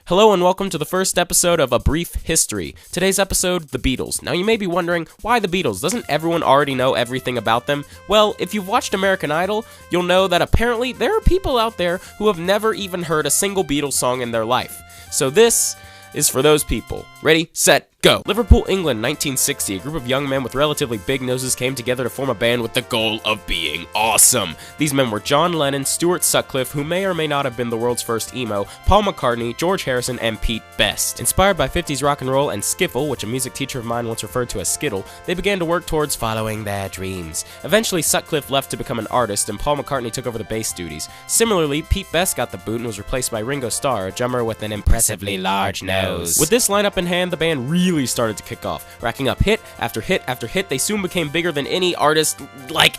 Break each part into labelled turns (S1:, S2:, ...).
S1: Hello and welcome to the first episode of A Brief History. Today's episode, the Beatles. Now you may be wondering, why the Beatles? Doesn't everyone already know everything about them? Well, if you've watched American Idol, you'll know that apparently there are people out there who have never even heard a single Beatles song in their life. So this is for those people. Ready, set, go! Liverpool, England, 1960. A group of young men with relatively big noses came together to form a band with the goal of being awesome. These men were John Lennon, Stuart Sutcliffe, who may or may not have been the world's first emo, Paul McCartney, George Harrison, and Pete Best. Inspired by 50s rock and roll and skiffle, which a music teacher of mine once referred to as skittle, they began to work towards following their dreams. Eventually, Sutcliffe left to become an artist, and Paul McCartney took over the bass duties. Similarly, Pete Best got the boot and was replaced by Ringo Starr, a drummer with an impressively large nose. With this lineup in hand, the band really started to kick off. Racking up hit after hit after hit, they soon became bigger than any artist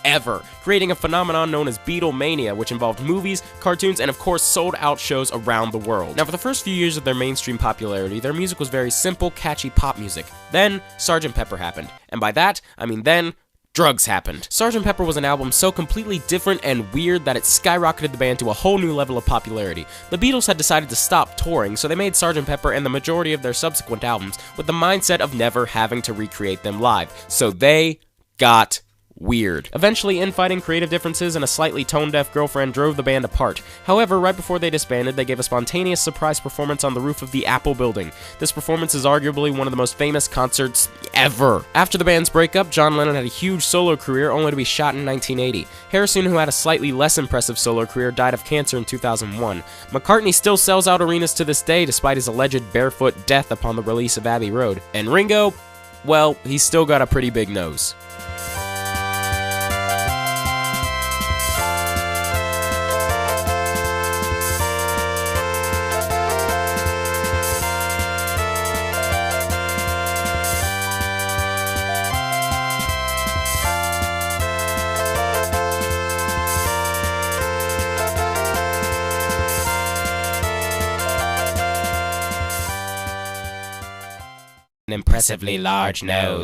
S1: ever, creating a phenomenon known as Beatlemania, which involved movies, cartoons, and of course sold-out shows around the world. Now, for the first few years of their mainstream popularity, their music was very simple, catchy pop music. Then, Sgt. Pepper happened. And by that, I mean then, drugs happened. Sgt. Pepper was an album so completely different and weird that it skyrocketed the band to a whole new level of popularity. The Beatles had decided to stop touring, so they made Sgt. Pepper and the majority of their subsequent albums with the mindset of never having to recreate them live. So they got weird. Eventually, infighting, creative differences, and a slightly tone-deaf girlfriend drove the band apart. However, right before they disbanded, they gave a spontaneous surprise performance on the roof of the Apple building. This performance is arguably one of the most famous concerts ever. After the band's breakup, John Lennon had a huge solo career only to be shot in 1980. Harrison, who had a slightly less impressive solo career, died of cancer in 2001. McCartney still sells out arenas to this day despite his alleged barefoot death upon the release of Abbey Road. And Ringo, well, he's still got a pretty big nose. An impressively large nose.